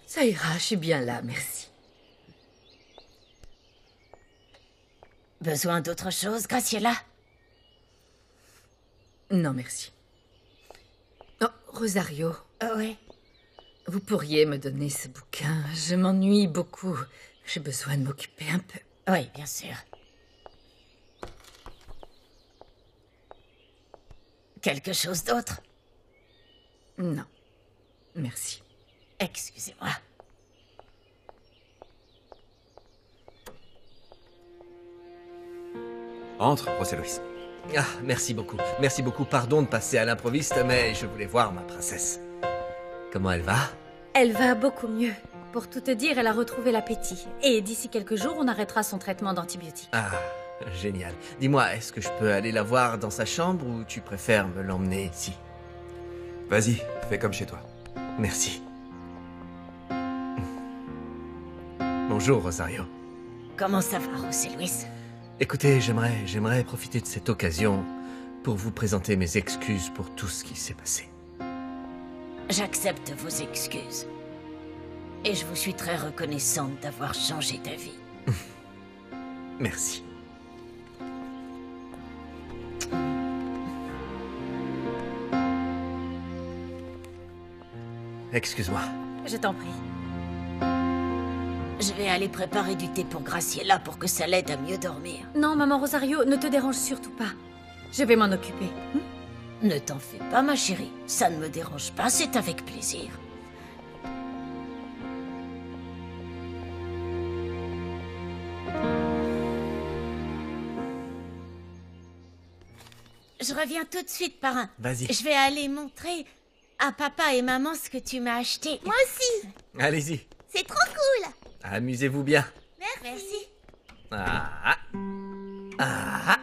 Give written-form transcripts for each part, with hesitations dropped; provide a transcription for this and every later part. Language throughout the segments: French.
Ça ira, je suis bien là, merci. Besoin d'autre chose, Graciela? Non, merci. Oh, Rosario, Oui. vous pourriez me donner ce bouquin? Je m'ennuie beaucoup. J'ai besoin de m'occuper un peu. Oui, bien sûr. Quelque chose d'autre? Non, merci. Excusez-moi. Entre, José Luis. Ah, merci beaucoup. Merci beaucoup. Pardon de passer à l'improviste, mais je voulais voir ma princesse. Comment elle va? Elle va beaucoup mieux. Pour tout te dire, elle a retrouvé l'appétit. Et d'ici quelques jours, on arrêtera son traitement d'antibiotiques. Ah, génial. Dis-moi, est-ce que je peux aller la voir dans sa chambre ou tu préfères me l'emmener ici? Vas-y, fais comme chez toi. Merci. Bonjour, Rosario. Comment ça va, José Luis? Écoutez, j'aimerais profiter de cette occasion pour vous présenter mes excuses pour tout ce qui s'est passé. J'accepte vos excuses. Et je vous suis très reconnaissante d'avoir changé d'avis. Merci. Excuse-moi. Je t'en prie. Je vais aller préparer du thé pour Graciela pour que ça l'aide à mieux dormir. Non, maman Rosario, ne te dérange surtout pas. Je vais m'en occuper. Ne t'en fais pas, ma chérie. Ça ne me dérange pas, c'est avec plaisir. Je reviens tout de suite, parrain. Vas-y. Je vais aller montrer à papa et maman ce que tu m'as acheté. Moi aussi. Allez-y. C'est trop cool. Amusez-vous bien. Merci. Ah, ah,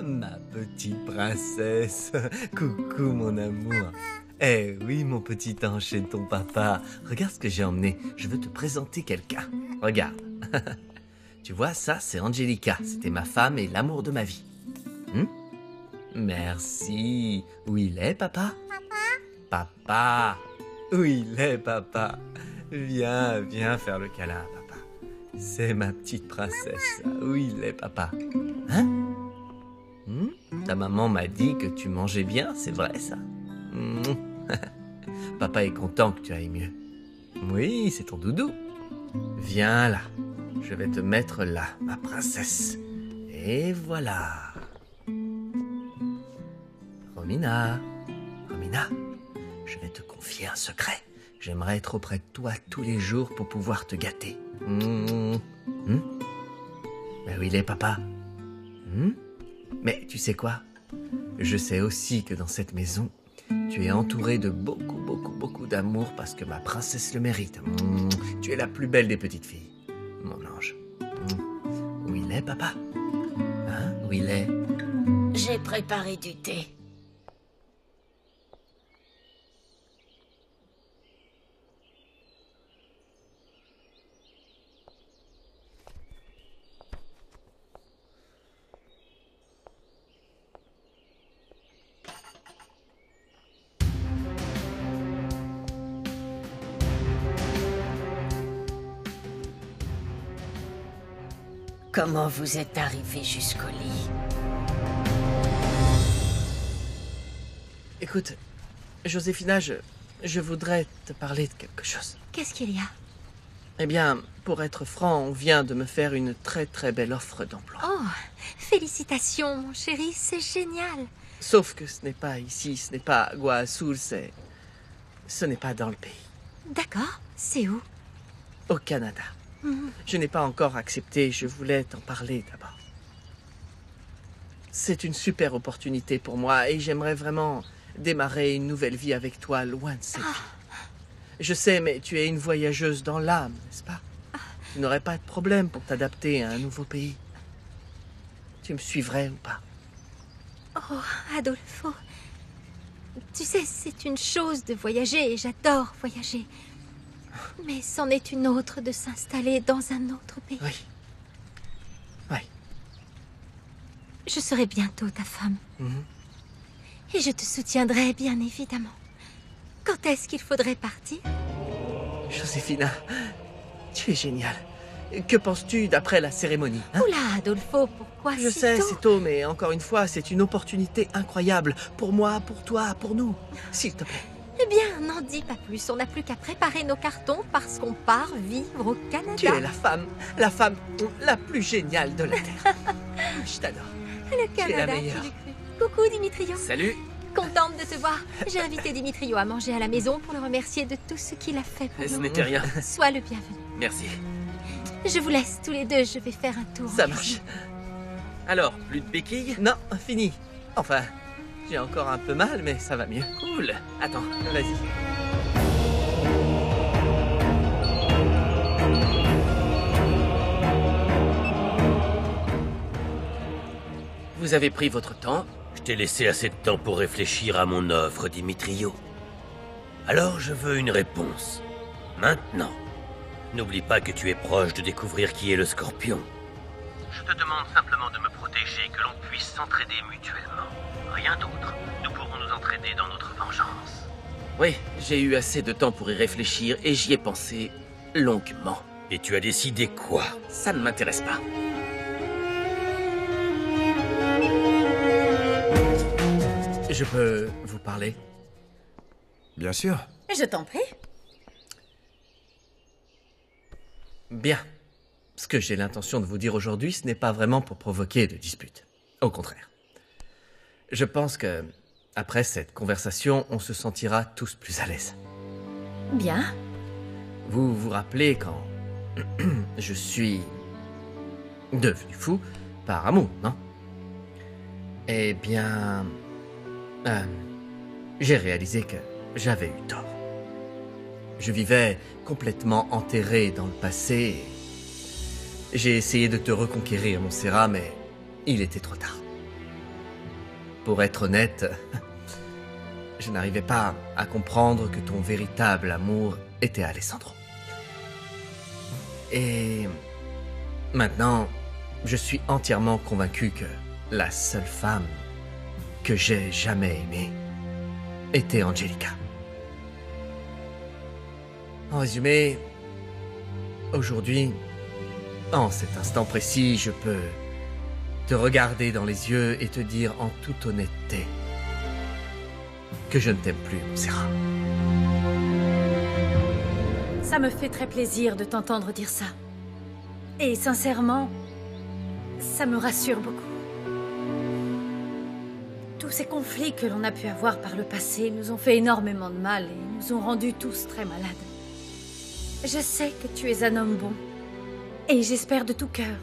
ma petite princesse. Coucou mon amour. Eh oui, mon petit ange chez ton papa. Regarde ce que j'ai emmené. Je veux te présenter quelqu'un. Regarde. Tu vois, ça, c'est Angelica. C'était ma femme et l'amour de ma vie. Merci. Où il est, papa? Papa. Où il est, papa? Viens faire le câlin, papa. C'est ma petite princesse. Où il est, papa? Hein? Ta maman m'a dit que tu mangeais bien, c'est vrai, ça? Papa est content que tu ailles mieux. Oui, c'est ton doudou. Viens là. Je vais te mettre là, ma princesse. Et voilà. Romina, je vais te confier un secret. J'aimerais être auprès de toi tous les jours pour pouvoir te gâter. Mais où il est, papa? Mais tu sais quoi? Je sais aussi que dans cette maison, tu es entouré de beaucoup d'amour parce que ma princesse le mérite. Tu es la plus belle des petites filles, mon ange. Où il est, papa? Hein? Où il est? J'ai préparé du thé. Comment vous êtes arrivé jusqu'au lit? Écoute, Joséphina, je voudrais te parler de quelque chose. Qu'est-ce qu'il y a? Eh bien, pour être franc, on vient de me faire une très belle offre d'emploi. Oh, félicitations, mon chéri, c'est génial. Sauf que ce n'est pas ici, ce n'est pas à Guasul, ce n'est pas dans le pays. D'accord, c'est où? Au Canada. Je n'ai pas encore accepté, je voulais t'en parler d'abord. C'est une super opportunité pour moi et j'aimerais vraiment démarrer une nouvelle vie avec toi loin de cette vie. Je sais, mais tu es une voyageuse dans l'âme, n'est-ce pas? Tu n'aurais pas de problème pour t'adapter à un nouveau pays. Tu me suivrais ou pas? Oh, Adolfo, tu sais, c'est une chose de voyager et j'adore voyager. Mais c'en est une autre de s'installer dans un autre pays. Oui. Je serai bientôt ta femme. Et je te soutiendrai, bien évidemment. Quand est-ce qu'il faudrait partir? Josefina, tu es géniale. Que penses-tu d'après la cérémonie, hein? Oula, Adolfo, pourquoi Je si sais, tôt? c'est tôt, mais encore une fois, c'est une opportunité incroyable. Pour moi, pour toi, pour nous. S'il te plaît. Eh bien, n'en dis pas plus. On n'a plus qu'à préparer nos cartons parce qu'on part vivre au Canada. Tu es la femme la plus géniale de la Terre. Je t'adore. Le tu es la Canada, meilleure. qui l'eût cru. Coucou, Dimitrio. Salut. Contente de te voir. J'ai invité Dimitrio à manger à la maison pour le remercier de tout ce qu'il a fait pour Ce nous. n'était rien. Sois le bienvenu. Merci. Je vous laisse tous les deux. Je vais faire un tour. Ça en marche. cuisine. Alors, plus de béquilles? Non, fini. Enfin, j'ai encore un peu mal, mais ça va mieux. Cool. Attends. Vas-y. Vous avez pris votre temps. Je t'ai laissé assez de temps pour réfléchir à mon offre, Dimitrio. Alors je veux une réponse. Maintenant. N'oublie pas que tu es proche de découvrir qui est le Scorpion. Je te demande simplement de me protéger, que l'on puisse s'entraider mutuellement. Rien d'autre. Nous pourrons nous entraider dans notre vengeance. Oui, j'ai eu assez de temps pour y réfléchir et j'y ai pensé longuement. Et tu as décidé quoi? Ça ne m'intéresse pas. Je peux vous parler? Bien sûr. Je t'en prie. Bien. Ce que j'ai l'intention de vous dire aujourd'hui, ce n'est pas vraiment pour provoquer de disputes. Au contraire. Je pense que, après cette conversation, on se sentira tous plus à l'aise. Bien. Vous vous rappelez quand je suis devenu fou par amour, non? Eh bien, j'ai réalisé que j'avais eu tort. Je vivais complètement enterré dans le passé. J'ai essayé de te reconquérir, mon Serra, mais il était trop tard. Pour être honnête, je n'arrivais pas à comprendre que ton véritable amour était Alessandro. Et maintenant, je suis entièrement convaincu que la seule femme que j'ai jamais aimée était Angelica. En résumé, aujourd'hui, en cet instant précis, je peux te regarder dans les yeux et te dire en toute honnêteté que je ne t'aime plus, mon Serra. Ça me fait très plaisir de t'entendre dire ça. Et sincèrement, ça me rassure beaucoup. Tous ces conflits que l'on a pu avoir par le passé nous ont fait énormément de mal et nous ont rendus tous très malades. Je sais que tu es un homme bon. Et j'espère de tout cœur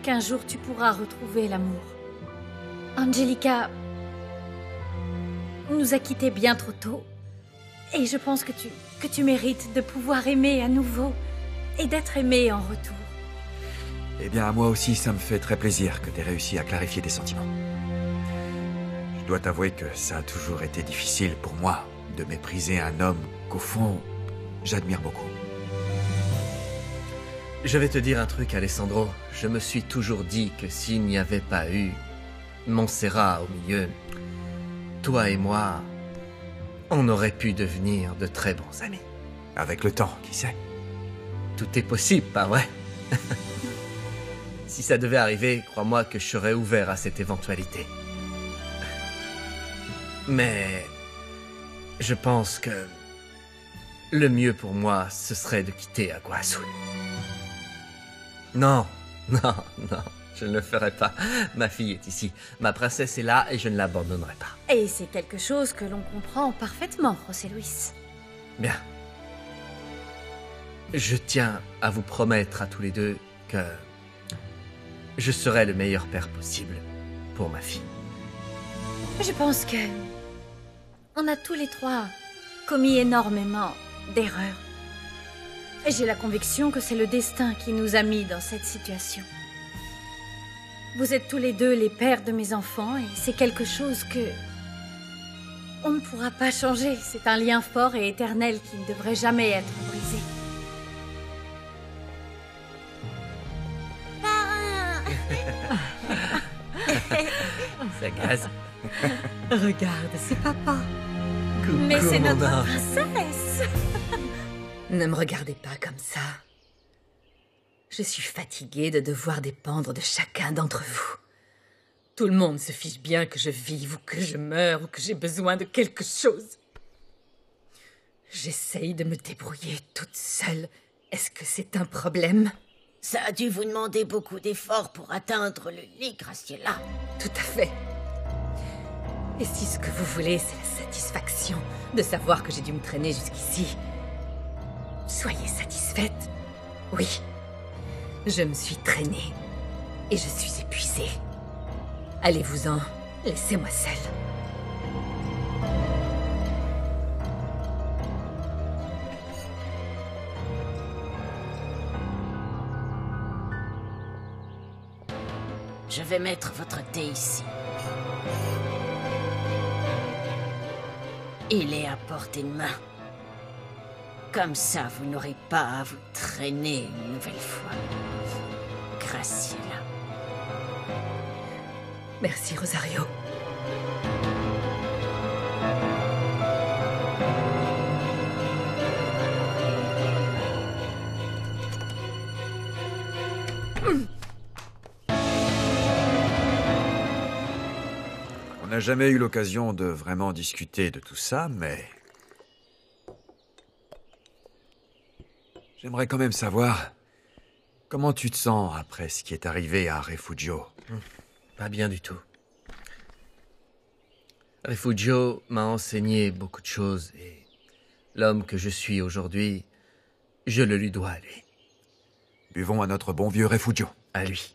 qu'un jour tu pourras retrouver l'amour. Angelica nous a quittés bien trop tôt. Et je pense que tu mérites de pouvoir aimer à nouveau et d'être aimé en retour. Eh bien, à moi aussi, ça me fait très plaisir que tu aies réussi à clarifier tes sentiments. Je dois t'avouer que ça a toujours été difficile pour moi de mépriser un homme qu'au fond, j'admire beaucoup. Je vais te dire un truc, Alessandro. Je me suis toujours dit que s'il n'y avait pas eu Montserrat au milieu, toi et moi, on aurait pu devenir de très bons amis. Avec le temps, qui sait? Tout est possible, pas vrai? Si ça devait arriver, crois-moi que je serais ouvert à cette éventualité. Mais je pense que le mieux pour moi, ce serait de quitter Aguasul. Non, non, non, je ne le ferai pas. Ma fille est ici. Ma princesse est là et je ne l'abandonnerai pas. Et c'est quelque chose que l'on comprend parfaitement, José Luis. Bien. Je tiens à vous promettre à tous les deux que je serai le meilleur père possible pour ma fille. Je pense que on a tous les trois commis énormément d'erreurs. Et j'ai la conviction que c'est le destin qui nous a mis dans cette situation. Vous êtes tous les deux les pères de mes enfants et c'est quelque chose que on ne pourra pas changer. C'est un lien fort et éternel qui ne devrait jamais être brisé. Ça gaze. Regarde, c'est papa. Coucou, Mais c'est mon notre ange. princesse. Ne me regardez pas comme ça. Je suis fatiguée de devoir dépendre de chacun d'entre vous. Tout le monde se fiche bien que je vive ou que je meure ou que j'ai besoin de quelque chose. J'essaye de me débrouiller toute seule. Est-ce que c'est un problème? Ça a dû vous demander beaucoup d'efforts pour atteindre le lit, Graciela. Tout à fait. Et si ce que vous voulez, c'est la satisfaction de savoir que j'ai dû me traîner jusqu'ici, soyez satisfaite. Oui, je me suis traînée et je suis épuisée. Allez-vous-en, laissez-moi seule. Je vais mettre votre thé ici. Il est à portée de main. Comme ça, vous n'aurez pas à vous traîner une nouvelle fois. Graciela. Merci, Rosario. On n'a jamais eu l'occasion de vraiment discuter de tout ça, mais... J'aimerais quand même savoir comment tu te sens après ce qui est arrivé à Refugio. Pas bien du tout. Refugio m'a enseigné beaucoup de choses et l'homme que je suis aujourd'hui, je le lui dois à lui. Buvons à notre bon vieux Refugio. À lui.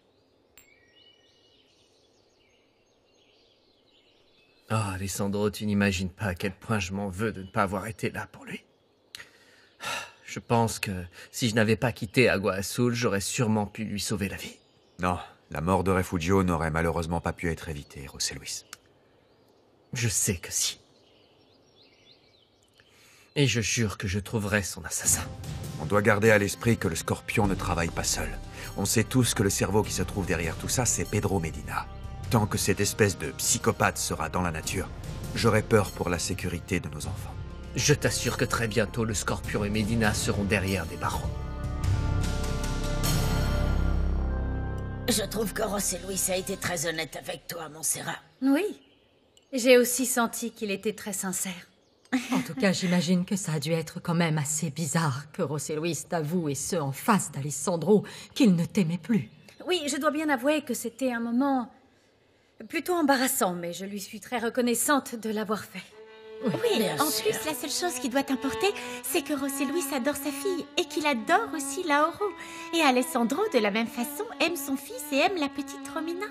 Oh, Alessandro, tu n'imagines pas à quel point je m'en veux de ne pas avoir été là pour lui. Je pense que si je n'avais pas quitté Agua Azul, j'aurais sûrement pu lui sauver la vie. Non, la mort de Refugio n'aurait malheureusement pas pu être évitée, José Luis. Je sais que si. Et je jure que je trouverai son assassin. On doit garder à l'esprit que le Scorpion ne travaille pas seul. On sait tous que le cerveau qui se trouve derrière tout ça, c'est Pedro Medina. Tant que cette espèce de psychopathe sera dans la nature, j'aurai peur pour la sécurité de nos enfants. Je t'assure que très bientôt, le Scorpion et Medina seront derrière des barreaux. Je trouve que José Luis a été très honnête avec toi, Montserrat. Oui. J'ai aussi senti qu'il était très sincère. En tout cas, j'imagine que ça a dû être quand même assez bizarre que José Luis t'avoue et ce en face d'Alessandro qu'il ne t'aimait plus. Oui, je dois bien avouer que c'était un moment plutôt embarrassant, mais je lui suis très reconnaissante de l'avoir fait. Oui, bien en sûr. plus, la seule chose qui doit importer, c'est que José Luis adore sa fille et qu'il adore aussi Lauro. Et Alessandro, de la même façon, aime son fils et aime la petite Romina.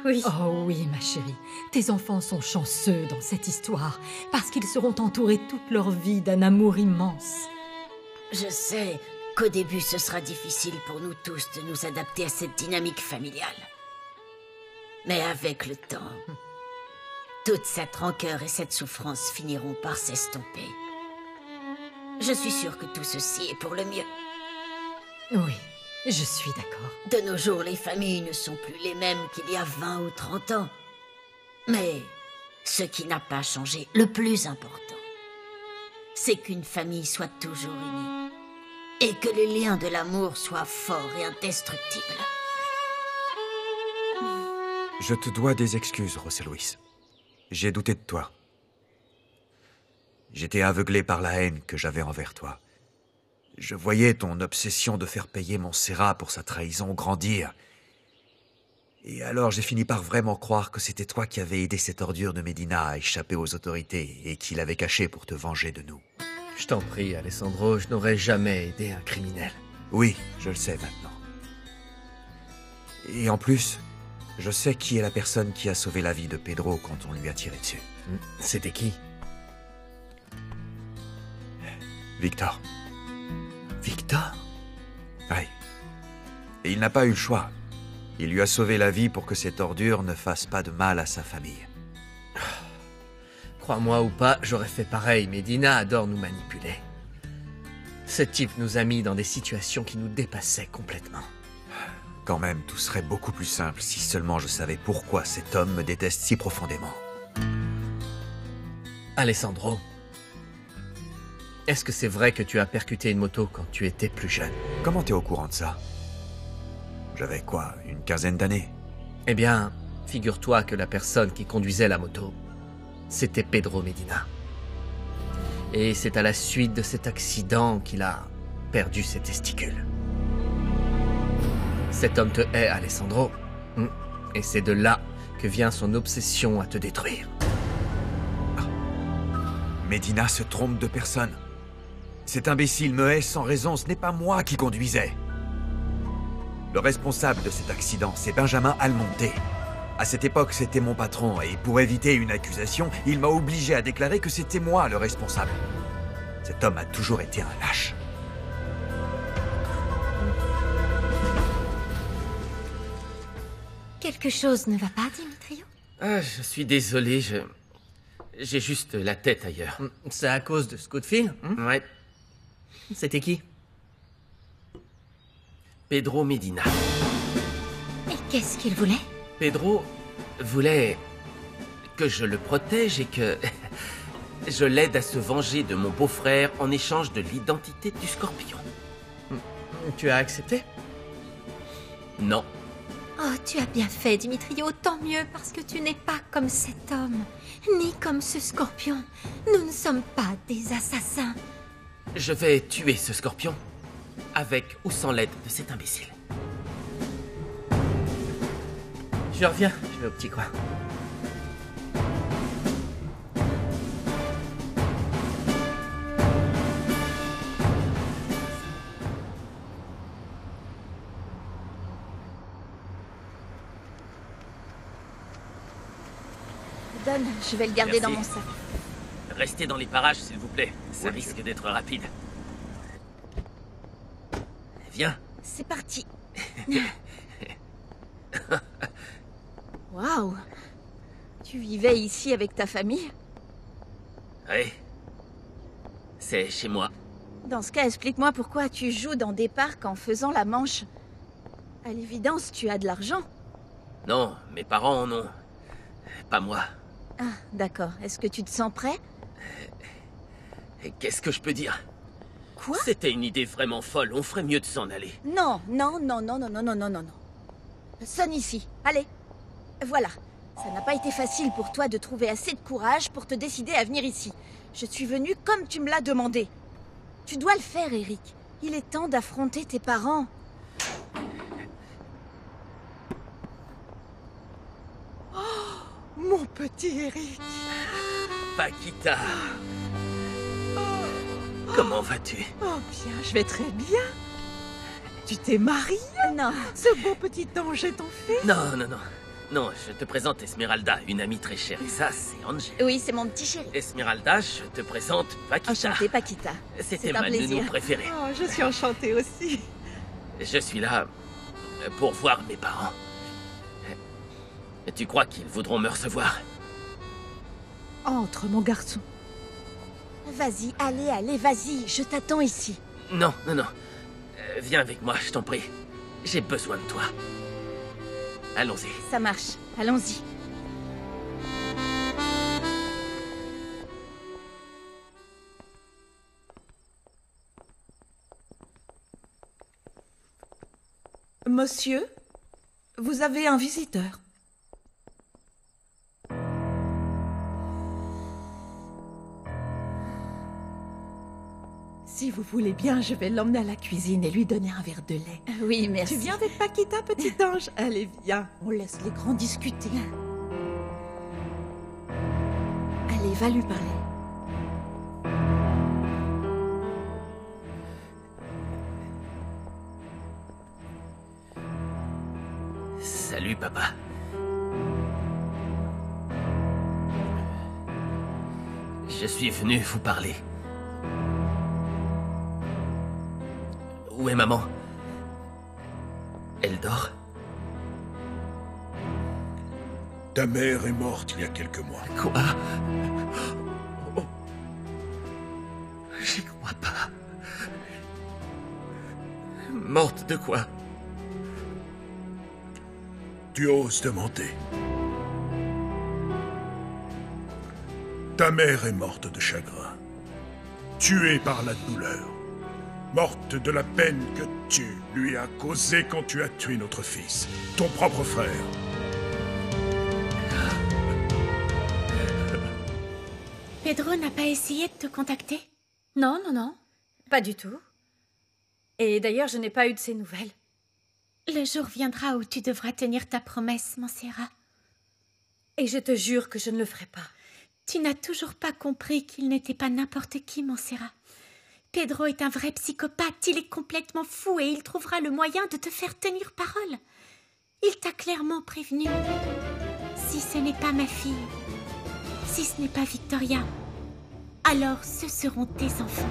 Oui. Oh oui, ma chérie, tes enfants sont chanceux dans cette histoire parce qu'ils seront entourés toute leur vie d'un amour immense. Je sais qu'au début, ce sera difficile pour nous tous de nous adapter à cette dynamique familiale. Mais avec le temps, toute cette rancœur et cette souffrance finiront par s'estomper. Je suis sûre que tout ceci est pour le mieux. Oui, je suis d'accord. De nos jours, les familles ne sont plus les mêmes qu'il y a 20 ou 30 ans. Mais ce qui n'a pas changé, le plus important, c'est qu'une famille soit toujours unie et que les liens de l'amour soient forts et indestructibles. Je te dois des excuses, José Luis. J'ai douté de toi. J'étais aveuglé par la haine que j'avais envers toi. Je voyais ton obsession de faire payer Montserrat pour sa trahison grandir. Et alors j'ai fini par vraiment croire que c'était toi qui avais aidé cette ordure de Medina à échapper aux autorités et qui l'avait caché pour te venger de nous. Je t'en prie, Alessandro, je n'aurais jamais aidé un criminel. Oui, je le sais maintenant. Et en plus, je sais qui est la personne qui a sauvé la vie de Pedro quand on lui a tiré dessus. C'était qui? Victor. Victor? Oui. Et il n'a pas eu le choix. Il lui a sauvé la vie pour que cette ordure ne fasse pas de mal à sa famille. Crois-moi ou pas, j'aurais fait pareil, mais Dina adore nous manipuler. Ce type nous a mis dans des situations qui nous dépassaient complètement. Quand même, tout serait beaucoup plus simple si seulement je savais pourquoi cet homme me déteste si profondément. Alessandro, est-ce que c'est vrai que tu as percuté une moto quand tu étais plus jeune? Comment t'es au courant de ça? J'avais quoi, une quinzaine d'années? Eh bien, figure-toi que la personne qui conduisait la moto, c'était Pedro Medina. Et c'est à la suite de cet accident qu'il a perdu ses testicules. Cet homme te hait, Alessandro. Et c'est de là que vient son obsession à te détruire. Medina se trompe de personne. Cet imbécile me hait sans raison, ce n'est pas moi qui conduisais. Le responsable de cet accident, c'est Benjamin Almonte. À cette époque, c'était mon patron, et pour éviter une accusation, il m'a obligé à déclarer que c'était moi le responsable. Cet homme a toujours été un lâche. Quelque chose ne va pas, Dimitrio? Ah, je suis désolé, j'ai juste la tête ailleurs. C'est à cause de ce coup de fil? Ouais. C'était qui? Pedro Medina. Et qu'est-ce qu'il voulait? Pedro voulait que je le protège et que je l'aide à se venger de mon beau-frère en échange de l'identité du Scorpion. Tu as accepté? Non. Oh, tu as bien fait, Dimitrio, tant mieux, parce que tu n'es pas comme cet homme, ni comme ce Scorpion. Nous ne sommes pas des assassins. Je vais tuer ce Scorpion, avec ou sans l'aide de cet imbécile. Je reviens, je vais au petit coin. Donne, je vais le garder Merci. dans mon sac. Restez dans les parages, s'il vous plaît. Ça risque d'être rapide. Viens. C'est parti. Waouh! Tu vivais ici avec ta famille? Oui. C'est chez moi. Dans ce cas, explique-moi pourquoi tu joues dans des parcs en faisant la manche. À l'évidence, tu as de l'argent. Non, mes parents en ont. Pas moi. Ah, d'accord. Est-ce que tu te sens prêt? Et qu'est-ce que je peux dire? Quoi? C'était une idée vraiment folle. On ferait mieux de s'en aller. Non, non, non, non, non, non, non, non, non, non. Sonne ici. Allez. Voilà. Ça n'a pas été facile pour toi de trouver assez de courage pour te décider à venir ici. Je suis venue comme tu me l'as demandé. Tu dois le faire, Eric. Il est temps d'affronter tes parents. Mon petit Eric. Paquita. Comment vas-tu? Oh bien, je vais très bien. Tu t'es mariée? Non. Ce beau petit ange est ton fils? Non, non, non. Non, je te présente Esmeralda, une amie très chère. Et ça, c'est Angel. Oui, c'est mon petit chéri. Esmeralda, je te présente Paquita. Enchantée, Paquita. C'était C'est un ma plaisir. nounou préférée. Oh, je suis enchantée aussi. Je suis là pour voir mes parents. Tu crois qu'ils voudront me recevoir? Entre, mon garçon. Vas-y, allez, allez, vas-y. Je t'attends ici. Non, non, non. Viens avec moi, je t'en prie. J'ai besoin de toi. Allons-y. Ça marche. Allons-y. Monsieur, vous avez un visiteur. Si vous voulez bien, je vais l'emmener à la cuisine et lui donner un verre de lait. Oui, merci. Tu viens avec Paquita, petit ange? Allez, viens, on laisse les grands discuter. Allez, va lui parler. Salut, papa. Je suis venu vous parler. Où est maman? Elle dort? Ta mère est morte il y a quelques mois. Quoi? Oh. J'y crois pas. Morte de quoi? Tu oses demander. Ta mère est morte de chagrin. tuée par la douleur. Morte de la peine que tu lui as causée quand tu as tué notre fils, ton propre frère. Pedro n'a pas essayé de te contacter? Non, non, non. Pas du tout. Et d'ailleurs, je n'ai pas eu de ses nouvelles. Le jour viendra où tu devras tenir ta promesse, Montserrat. Et je te jure que je ne le ferai pas. Tu n'as toujours pas compris qu'il n'était pas n'importe qui, Montserrat. Pedro est un vrai psychopathe, il est complètement fou et il trouvera le moyen de te faire tenir parole. Il t'a clairement prévenu. Si ce n'est pas ma fille, si ce n'est pas Victoria, alors ce seront tes enfants.